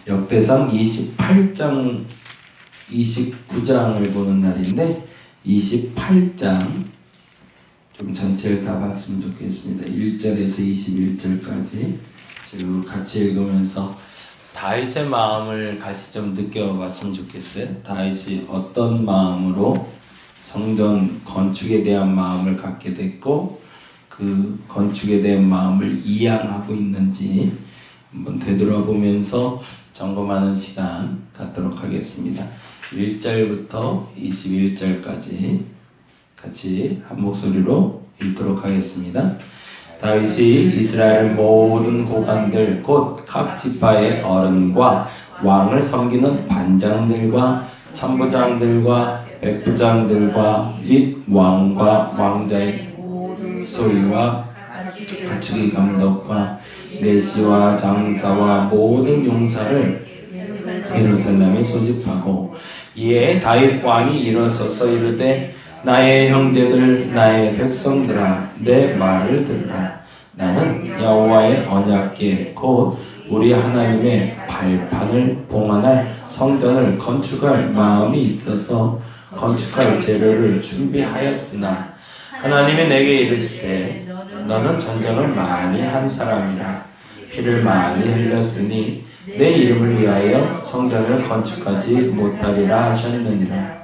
역대상 28장 29장을 보는 날인데 28장 좀 전체를 다 봤으면 좋겠습니다. 1절에서 21절까지 쭉 같이 읽으면서 다윗의 마음을 같이 좀 느껴봤으면 좋겠어요. 다윗이 어떤 마음으로 성전 건축에 대한 마음을 갖게 됐고 그 건축에 대한 마음을 이양하고 있는지 한번 되돌아보면서 점검하는 시간 갖도록 하겠습니다. 1절부터 21절까지 같이 한 목소리로 읽도록 하겠습니다. 다윗이 이스라엘 모든 고관들 곧 각 지파의 어른과 왕을 섬기는 반장들과 천부장들과 백부장들과 및 왕과 왕자의 소리와 가축의 감독과 내시와 장사와 모든 용사를 예루살렘에 소집하고 이에 다윗 왕이 일어서서 이르되 나의 형제들 나의 백성들아 내 말을 들으라. 나는 여호와의 언약궤 곧 우리 하나님의 발판을 봉헌할 성전을 건축할 마음이 있어서 건축할 재료를 준비하였으나 하나님이 내게 이르시되 너는 전쟁을 많이 한 사람이라 피를 많이 흘렸으니 내 이름을 위하여 성전을 건축하지 못하리라 하셨느니라.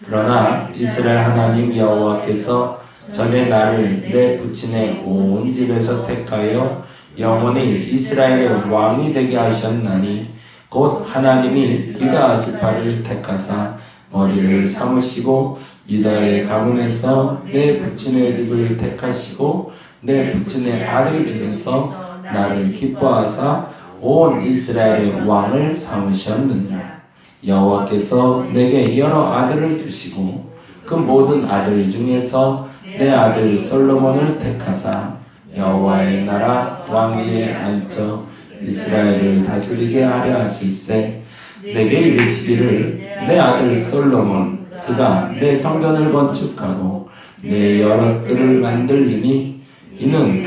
그러나 이스라엘 하나님 여호와께서 전에 나를 내 부친의 온 집에서 택하여 영원히 이스라엘의 왕이 되게 하셨나니 곧 하나님이 유다 지파를 택하사 머리를 삼으시고 유다의 가문에서 내 부친의 집을 택하시고 내 부친의 아들 중에서 나를 기뻐하사 온 이스라엘의 왕을 삼으셨느니라. 여호와께서 내게 여러 아들을 주시고 그 모든 아들 중에서 내 아들 솔로몬을 택하사 여호와의 나라 왕위에 앉혀 이스라엘을 다스리게 하려 하실세. 내게 이르시기를 내 아들 솔로몬 그가 내 성전을 건축하고 내 여러 뜰을 만들리니 이는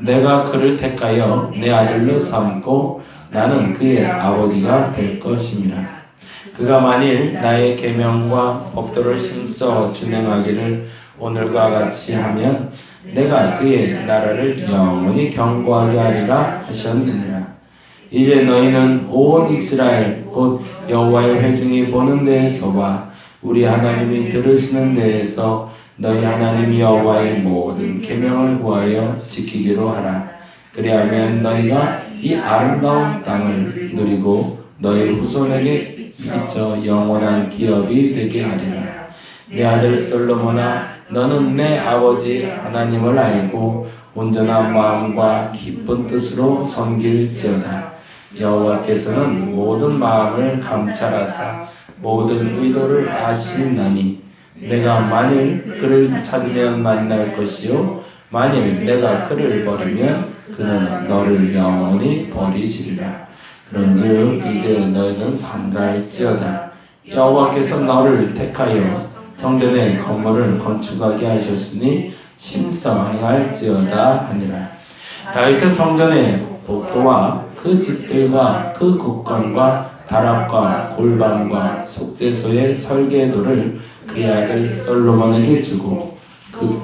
내가 그를 택하여 내 아들로 삼고 나는 그의 아버지가 될 것임이라. 그가 만일 나의 계명과 법도를 힘써 준행하기를 오늘과 같이 하면 내가 그의 나라를 영원히 견고하게 하리라 하셨느니라. 이제 너희는 온 이스라엘 곧 여호와의 회중이 보는 데에서와 우리 하나님이 들으시는 데에서 너희 하나님 여호와의 모든 계명을 구하여 지키기로 하라. 그리하면 너희가 이 아름다운 땅을 누리고 너희 후손에게 미쳐 영원한 기업이 되게 하리라. 내 아들 솔로몬아 너는 내 아버지 하나님을 알고 온전한 마음과 기쁜 뜻으로 섬길지어다. 여호와께서는 모든 마음을 감찰하사 모든 의도를 아시나니 내가 만일 그를 찾으면 만날 것이요 만일 내가 그를 버리면 그는 너를 영원히 버리시리라. 그런즉 이제 너희는 상달지어다. 여호와께서 너를 택하여 성전의 건물을 건축하게 하셨으니 심성 행할지어다 하니라. 다윗의 성전의 복도와 그 집들과 그 국관과 다락과 골방과 속죄소의 설계도를 그의 아들 솔로몬에게 주고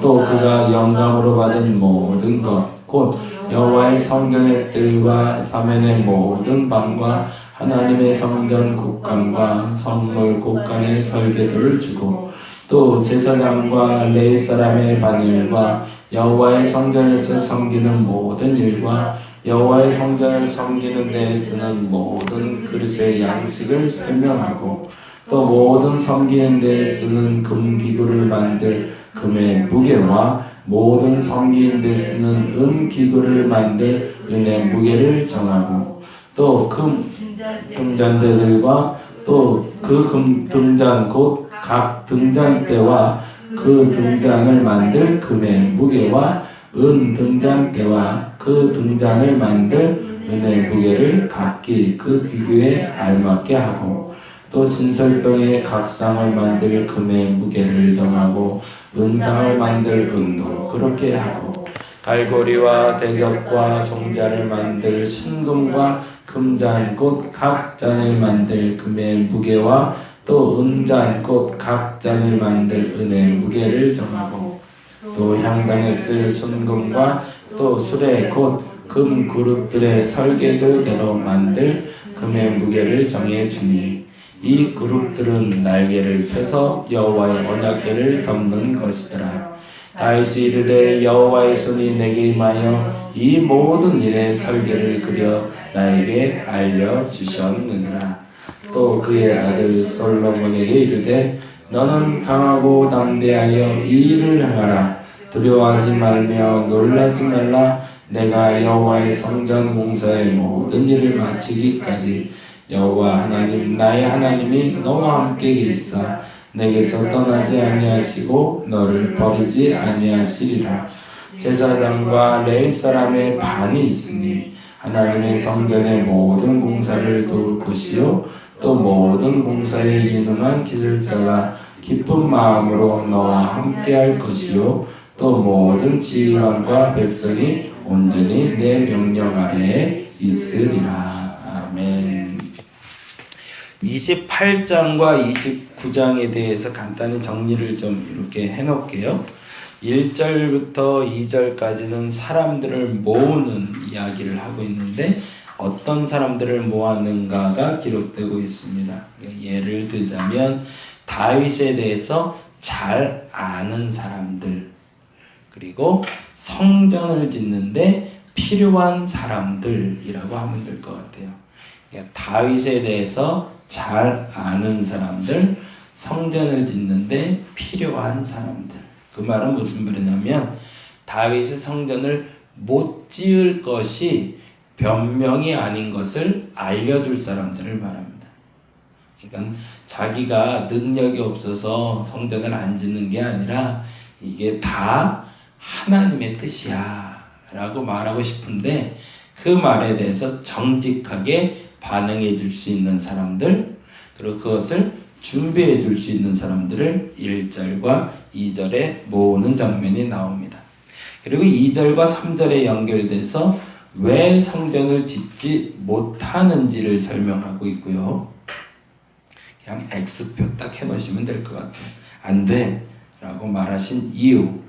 또 그가 영감으로 받은 모든 것 곧 여호와의 성전의 뜰과 사면의 모든 방과 하나님의 성전 국관과 성물 국관의 설계도를 주고 또 제사장과 레위 사람의 반일과 여호와의 성전에서 섬기는 모든 일과 여호와의 성전을 섬기는 데에 쓰는 모든 그릇의 양식을 설명하고 또 모든 섬기는 데에 쓰는 금기구를 만들 금의 무게와 모든 섬기는 데 쓰는 은기구를 만들 은의 무게를 정하고 또 금 등잔대들과 또 그 등잔 곧 각 등잔대와 그 등잔을 만들 금의 무게와 은 등잔대와 그 등잔을 만들 은의 무게를 각기 그 기구에 알맞게 하고 또 진설병의 각 상을 만들 금의 무게를 정하고 은상을 만들 은도 그렇게 하고 갈고리와 대접과 종자를 만들 순금과 금잔 곧 각 잔을 만들 금의 무게와 또 은잔 곧 각 잔을 만들 은의 무게를 정하고 또 향단에 쓸 순금과 또 수레 곧 금 그룹들의 설계도대로 만들 금의 무게를 정해 주니 이 그룹들은 날개를 펴서 여호와의 언약궤를 덮는 것이더라. 다윗이 이르되 여호와의 손이 내게 임하여 이 모든 일의 설계를 그려 나에게 알려주셨느니라. 또 그의 아들 솔로몬에게 이르되 너는 강하고 담대하여 이 일을 행하라. 두려워하지 말며 놀라지 말라. 내가 여호와의 성전 공사의 모든 일을 마치기까지 여호와 하나님 나의 하나님이 너와 함께 계시사 내게서 떠나지 아니하시고 너를 버리지 아니하시리라. 제사장과 레위 사람의 반이 있으니 하나님의 성전의 모든 공사를 도울 것이요 또 모든 공사에 기능한 기술자가 기쁜 마음으로 너와 함께할 것이요 또 모든 지휘관과 백성이 온전히 내 명령 아래에 있으리라. 아멘. 28장과 29장에 대해서 간단히 정리를 좀 이렇게 해놓을게요. 1절부터 2절까지는 사람들을 모으는 이야기를 하고 있는데 어떤 사람들을 모았는가가 기록되고 있습니다. 예를 들자면 다윗에 대해서 잘 아는 사람들, 그리고 성전을 짓는데 필요한 사람들이라고 하면 될 것 같아요. 다윗에 대해서 잘 아는 사람들, 성전을 짓는데 필요한 사람들. 그 말은 무슨 말이냐면 다윗의 성전을 못 지을 것이 변명이 아닌 것을 알려줄 사람들을 말합니다. 그러니까 자기가 능력이 없어서 성전을 안 짓는 게 아니라 이게 다 하나님의 뜻이야 라고 말하고 싶은데 그 말에 대해서 정직하게 반응해 줄 수 있는 사람들, 그리고 그것을 준비해 줄 수 있는 사람들을 1절과 2절에 모으는 장면이 나옵니다. 그리고 2절과 3절에 연결돼서 왜 성전을 짓지 못하는지를 설명하고 있고요. 그냥 X표 딱 해놓으시면 될 것 같아요. 안 돼 라고 말하신 이유,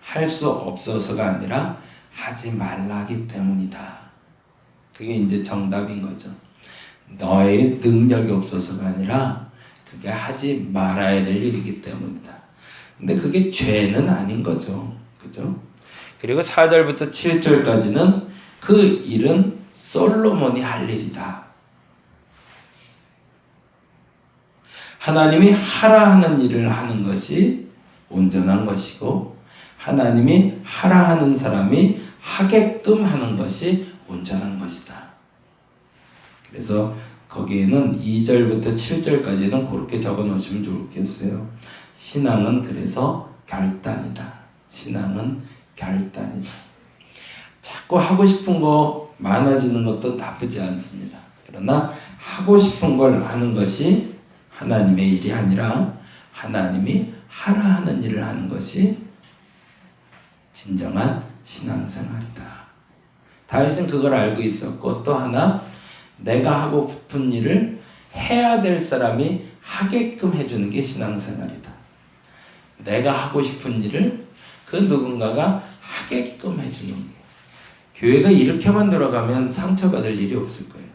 할 수 없어서가 아니라 하지 말라기 때문이다. 그게 이제 정답인 거죠. 너의 능력이 없어서가 아니라 그게 하지 말아야 될 일이기 때문이다. 근데 그게 죄는 아닌 거죠. 그죠? 그리고 4절부터 7절까지는 그 일은 솔로몬이 할 일이다. 하나님이 하라 하는 일을 하는 것이 온전한 것이고 하나님이 하라 하는 사람이 하게끔 하는 것이 온전한 것이다. 그래서 거기에는 2절부터 7절까지는 그렇게 적어 놓으시면 좋겠어요. 신앙은 그래서 결단이다. 신앙은 결단이다. 자꾸 하고 싶은 거 많아지는 것도 나쁘지 않습니다. 그러나 하고 싶은 걸 하는 것이 하나님의 일이 아니라 하나님이 하라 하는 일을 하는 것이 진정한 신앙생활이다. 다윗은 그걸 알고 있었고 또 하나 내가 하고 싶은 일을 해야 될 사람이 하게끔 해주는 게 신앙생활이다. 내가 하고 싶은 일을 그 누군가가 하게끔 해주는 게. 교회가 이렇게만 들어가면 상처받을 일이 없을 거예요.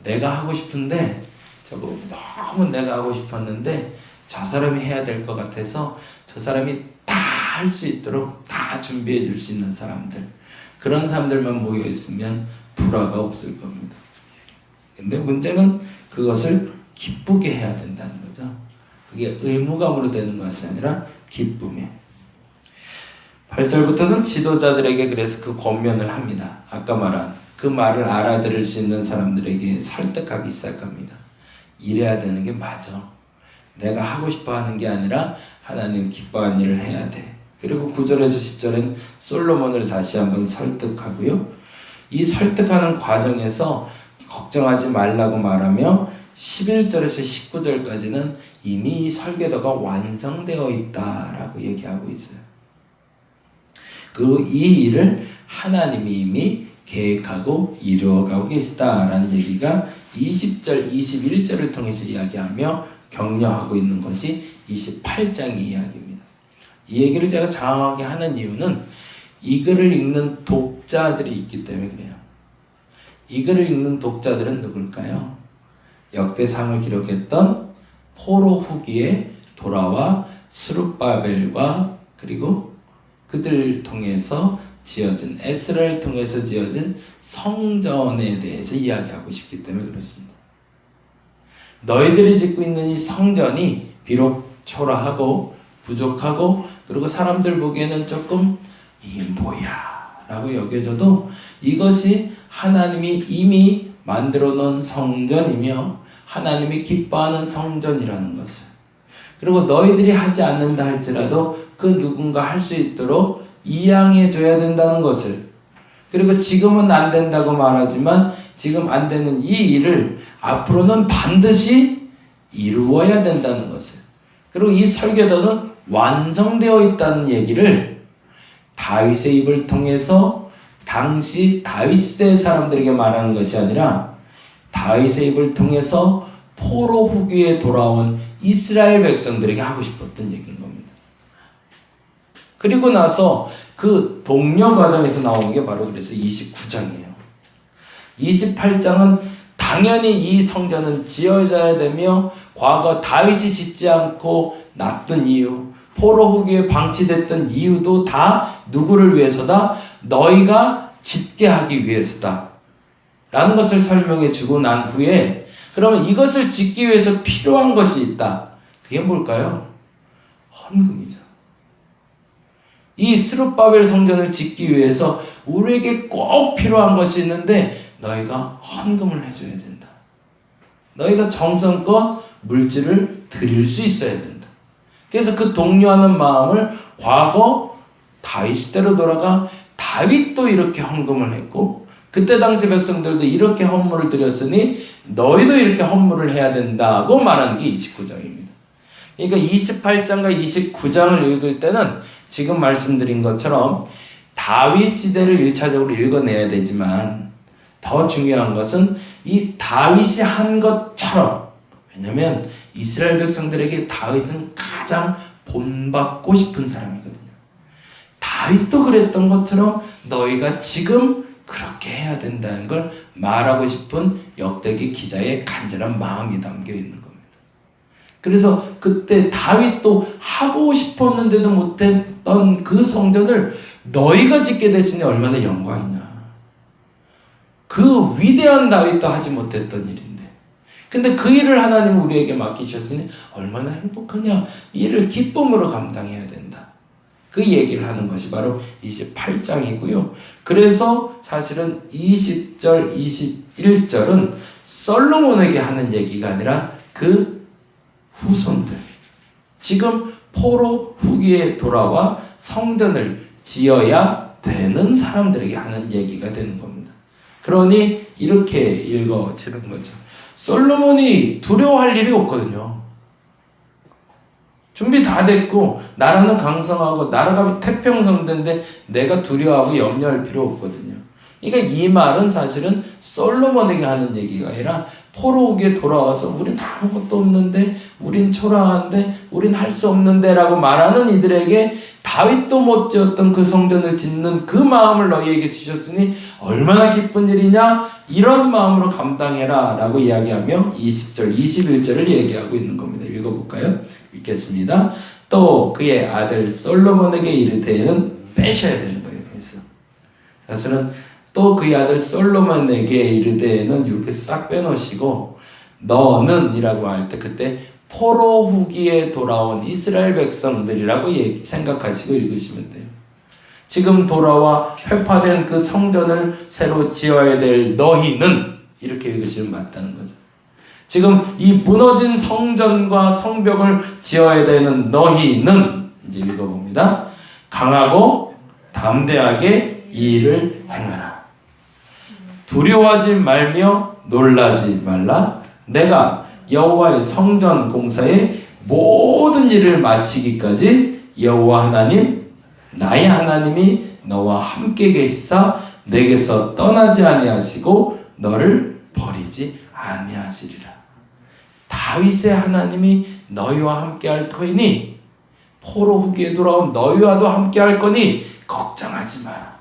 내가 하고 싶은데 저거 너무 내가 하고 싶었는데 저 사람이 해야 될 것 같아서 저 사람이 다 할 수 있도록 다 준비해 줄 수 있는 사람들, 그런 사람들만 모여 있으면 불화가 없을 겁니다. 근데 문제는 그것을 기쁘게 해야 된다는 거죠. 그게 의무감으로 되는 것이 아니라 기쁨이에요. 8절부터는 지도자들에게 그래서 그 권면을 합니다. 아까 말한 그 말을 알아들을 수 있는 사람들에게 설득하기 시작합니다. 이래야 되는 게 맞아. 내가 하고 싶어 하는 게 아니라 하나님 기뻐하는 일을 해야 돼. 그리고 9절에서 10절은 솔로몬을 다시 한번 설득하고요. 이 설득하는 과정에서 걱정하지 말라고 말하며 11절에서 19절까지는 이미 이 설계도가 완성되어 있다라고 얘기하고 있어요. 이 일을 하나님이 이미 계획하고 이루어가고 계시다라는 얘기가 20절, 21절을 통해서 이야기하며 격려하고 있는 것이 28장의 이야기입니다. 이 얘기를 제가 장황하게 하는 이유는 이 글을 읽는 독자들이 있기 때문에 그래요. 이 글을 읽는 독자들은 누굴까요? 역대상을 기록했던 포로 후기에 돌아와 스룹바벨과 그리고 그들 통해서 지어진 에스라를 통해서 지어진 성전에 대해서 이야기하고 싶기 때문에 그렇습니다. 너희들이 짓고 있는 이 성전이 비록 초라하고 부족하고 그리고 사람들 보기에는 조금 이게 뭐야 라고 여겨져도 이것이 하나님이 이미 만들어 놓은 성전이며 하나님이 기뻐하는 성전이라는 것을, 그리고 너희들이 하지 않는다 할지라도 그 누군가 할 수 있도록 이양해 줘야 된다는 것을, 그리고 지금은 안 된다고 말하지만 지금 안 되는 이 일을 앞으로는 반드시 이루어야 된다는 것을, 그리고 이 설교도는 완성되어 있다는 얘기를 다윗의 입을 통해서 당시 다윗 시대의 사람들에게 말하는 것이 아니라 다윗의 입을 통해서 포로 후기에 돌아온 이스라엘 백성들에게 하고 싶었던 얘기인 겁니다. 그리고 나서 그 독려 과정에서 나온 게 바로 그래서 29장이에요. 28장은 당연히 이 성전은 지어져야 되며 과거 다윗이 짓지 않고 놨던 이유, 포로 후기에 방치됐던 이유도 다 누구를 위해서다? 너희가 짓게 하기 위해서다 라는 것을 설명해 주고 난 후에, 그러면 이것을 짓기 위해서 필요한 것이 있다. 그게 뭘까요? 헌금이죠. 이 스룹바벨 성전을 짓기 위해서 우리에게 꼭 필요한 것이 있는데 너희가 헌금을 해줘야 된다. 너희가 정성껏 물질을 드릴 수 있어야 된다. 그래서 그 독려하는 마음을 과거 다윗 시대로 돌아가 다윗도 이렇게 헌금을 했고 그때 당시 백성들도 이렇게 헌물을 드렸으니 너희도 이렇게 헌물을 해야 된다고 말하는 게 29장입니다. 그러니까 28장과 29장을 읽을 때는 지금 말씀드린 것처럼 다윗 시대를 1차적으로 읽어내야 되지만 더 중요한 것은 이 다윗이 한 것처럼, 왜냐하면 이스라엘 백성들에게 다윗은 가장 본받고 싶은 사람이거든요. 다윗도 그랬던 것처럼 너희가 지금 그렇게 해야 된다는 걸 말하고 싶은 역대기 기자의 간절한 마음이 담겨 있는 겁니다. 그래서 그때 다윗도 하고 싶었는데도 못했던 그 성전을 너희가 짓게 됐으니 얼마나 영광이냐. 그 위대한 다윗도 하지 못했던 일인데, 근데 그 일을 하나님 우리에게 맡기셨으니 얼마나 행복하냐. 이 일을 기쁨으로 감당해야 된다. 그 얘기를 하는 것이 바로 28장이고요. 그래서 사실은 20절, 21절은 솔로몬에게 하는 얘기가 아니라 그 후손들, 지금 포로 후기에 돌아와 성전을 지어야 되는 사람들에게 하는 얘기가 되는 겁니다. 그러니 이렇게 읽어지는 거죠. 솔로몬이 두려워할 일이 없거든요. 준비 다 됐고 나라는 강성하고 나라가 태평성대인데 내가 두려워하고 염려할 필요 없거든요. 그러니까 이 말은 사실은 솔로몬에게 하는 얘기가 아니라 포로 후기에 돌아와서 우린 아무것도 없는데, 우린 초라한데, 우린 할 수 없는데 라고 말하는 이들에게 다윗도 못 지었던 그 성전을 짓는 그 마음을 너희에게 주셨으니 얼마나 기쁜 일이냐, 이런 마음으로 감당해라 라고 이야기하며 20절, 21절을 얘기하고 있는 겁니다. 읽어볼까요? 읽겠습니다. 또 그의 아들 솔로몬에게 이르되는 빼셔야 되는 거예요. 그래서 사실은 또 그의 아들 솔로몬에게 이르되는 이렇게 싹 빼놓으시고 너는 이라고 할 때 그때 포로 후기에 돌아온 이스라엘 백성들이라고 생각하시고 읽으시면 돼요. 지금 돌아와 회파된 그 성전을 새로 지어야 될 너희는 이렇게 읽으시면 맞다는 거죠. 지금 이 무너진 성전과 성벽을 지어야 되는 너희는, 이제 읽어봅니다. 강하고 담대하게 이 일을 행하라. 두려워하지 말며 놀라지 말라. 내가 여호와의 성전 공사의 모든 일을 마치기까지 여호와 하나님 나의 하나님이 너와 함께 계시사 내게서 떠나지 아니하시고 너를 버리지 아니하시리라. 다윗의 하나님이 너희와 함께할 터이니 포로 후기에 돌아온 너희와도 함께할 거니 걱정하지 마라.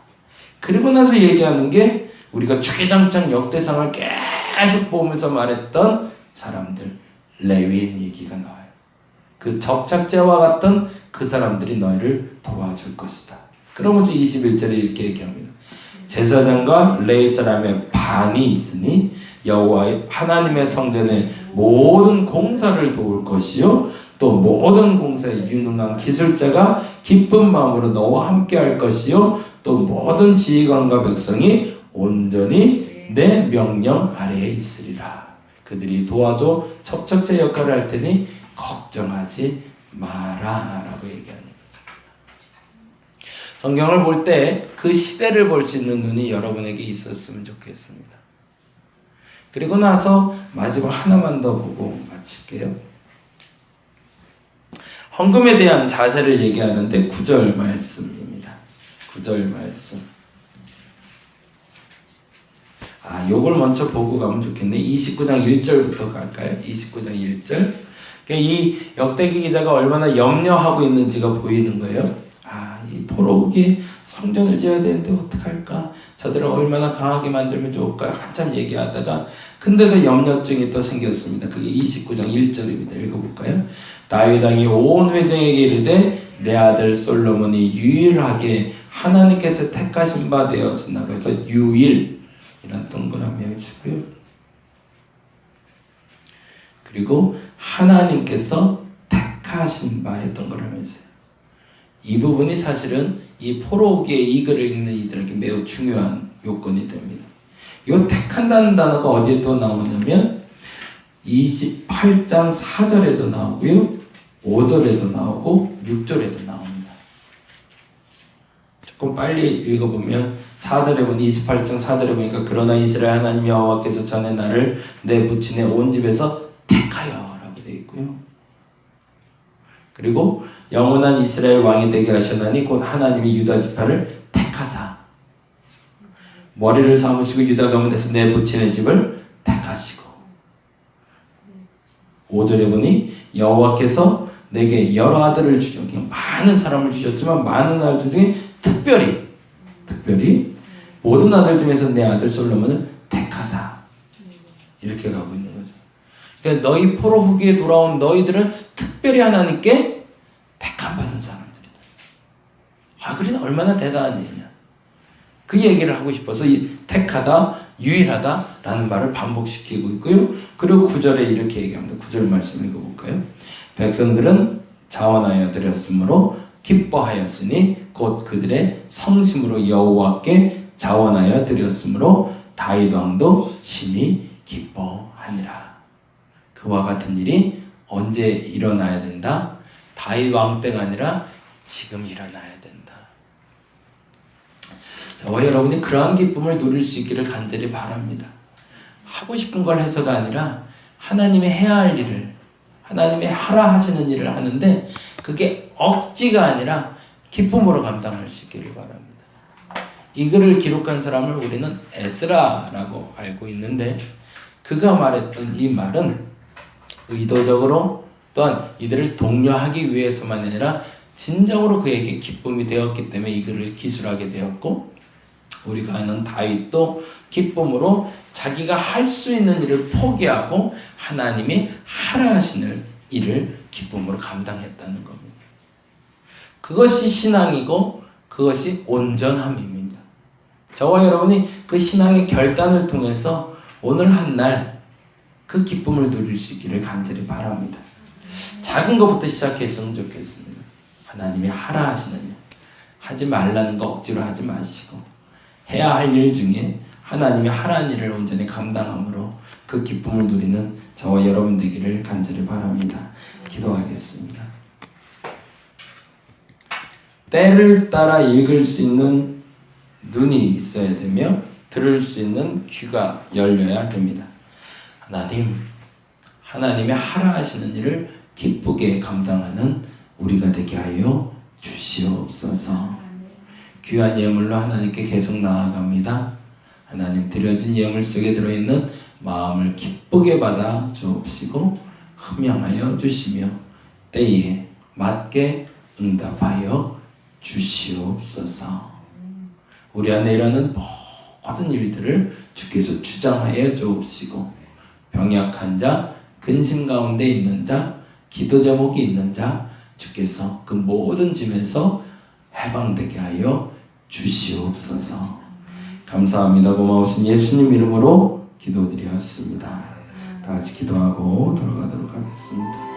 그리고 나서 얘기하는 게 우리가 주기장창 역대상을 계속 보면서 말했던 사람들, 레위인 얘기가 나와요. 그 접착제와 같은 그 사람들이 너희를 도와줄 것이다. 그러면서 21절에 이렇게 얘기합니다. 제사장과 레위 사람의 반이 있으니 여호와의 하나님의 성전의 모든 공사를 도울 것이요 또 모든 공사에 유능한 기술자가 기쁜 마음으로 너와 함께 할 것이요 또 모든 지휘관과 백성이 온전히 내 명령 아래에 있으리라. 그들이 도와줘 접촉제 역할을 할 테니 걱정하지 마라 라고 얘기하는 거죠. 성경을 볼 때 그 시대를 볼 수 있는 눈이 여러분에게 있었으면 좋겠습니다. 그리고 나서 마지막 하나만 더 보고 마칠게요. 헌금에 대한 자세를 얘기하는데 9절 말씀입니다. 9절 말씀. 요걸 먼저 보고 가면 좋겠네. 29장 1절부터 갈까요? 29장 1절. 이 역대기 기자가 얼마나 염려하고 있는지가 보이는 거예요. 이 포로기 성전을 지어야 되는데 어떡할까? 저들을 얼마나 강하게 만들면 좋을까? 한참 얘기하다가 근데도 염려증이 또 생겼습니다. 그게 29장 1절입니다. 읽어볼까요? 다윗 왕이 온 회중에게 이르되 내 아들 솔로몬이 유일하게 하나님께서 택하신 바 되었으나 그래서 유일 이런 동그라미 해주고요. 그리고 하나님께서 택하신 바에 동그라미 해주세요. 이 부분이 사실은 이 포로기의 이 글을 읽는 이들에게 매우 중요한 요건이 됩니다. 이 택한다는 단어가 어디에 또 나오냐면 28장 4절에도 나오고요 5절에도 나오고 6절에도 나옵니다. 조금 빨리 읽어보면 4절에 보니 28장 4절에 보니까 그러나 이스라엘 하나님 여호와께서 전에 나를 내 부친의 온 집에서 택하여 라고 되어 있고요. 그리고 영원한 이스라엘 왕이 되게 하셨나니 곧 하나님이 유다 지파를 택하사 머리를 삼으시고 유다 가문에서 내 부친의 집을 택하시고 5절에 보니 여호와께서 내게 여러 아들을 주셨고 많은 사람을 주셨지만 많은 아들 중에 특별히 모든 아들 중에서 내 아들 솔로몬을 택하사 이렇게 가고 있는 거죠. 그러니까 너희 포로 후기에 돌아온 너희들은 특별히 하나님께 택함 받은 사람들이다. 그러니 얼마나 대단한 일이냐. 그 얘기를 하고 싶어서 이 택하다, 유일하다라는 말을 반복시키고 있고요. 그리고 9절에 이렇게 얘기합니다. 9절 말씀 읽어볼까요? 백성들은 자원하여 드렸으므로 기뻐하였으니 곧 그들의 성심으로 여호와께 자원하여 드렸으므로 다윗 왕도 심히 기뻐하니라. 그와 같은 일이 언제 일어나야 된다? 다윗 왕 때가 아니라 지금 일어나야 된다. 저와 여러분이 그러한 기쁨을 누릴 수 있기를 간절히 바랍니다. 하고 싶은 걸 해서가 아니라 하나님이 해야 할 일을, 하나님이 하라 하시는 일을 하는데 그게 억지가 아니라 기쁨으로 감당할 수 있기를 바랍니다. 이 글을 기록한 사람을 우리는 에스라라고 알고 있는데 그가 말했던 이 말은 의도적으로 또한 이들을 독려하기 위해서만 아니라 진정으로 그에게 기쁨이 되었기 때문에 이 글을 기술하게 되었고 우리가 아는 다윗도 기쁨으로 자기가 할 수 있는 일을 포기하고 하나님이 하라 하시는 일을 기쁨으로 감당했다는 겁니다. 그것이 신앙이고 그것이 온전함입니다. 저와 여러분이 그 신앙의 결단을 통해서 오늘 한 날 그 기쁨을 누릴 수 있기를 간절히 바랍니다. 작은 것부터 시작했으면 좋겠습니다. 하나님이 하라 하시는 일, 하지 말라는 거 억지로 하지 마시고 해야 할 일 중에 하나님이 하라는 일을 온전히 감당함으로 그 기쁨을 누리는 저와 여러분 되기를 간절히 바랍니다. 기도하겠습니다. 때를 따라 읽을 수 있는 눈이 있어야 되며 들을 수 있는 귀가 열려야 됩니다. 하나님이 하라 하시는 일을 기쁘게 감당하는 우리가 되게 하여 주시옵소서. 귀한 예물로 하나님께 계속 나아갑니다. 하나님 드려진 예물 속에 들어있는 마음을 기쁘게 받아 주옵시고 흠양하여 주시며 때에 맞게 응답하여 주시옵소서. 우리 안에 일어나는 모든 일들을 주께서 주장하여 주옵시고 병약한 자, 근심 가운데 있는 자, 기도 제목이 있는 자 주께서 그 모든 짐에서 해방되게 하여 주시옵소서. 감사합니다. 고마우신 예수님 이름으로 기도드렸습니다. 다 같이 기도하고 돌아가도록 하겠습니다.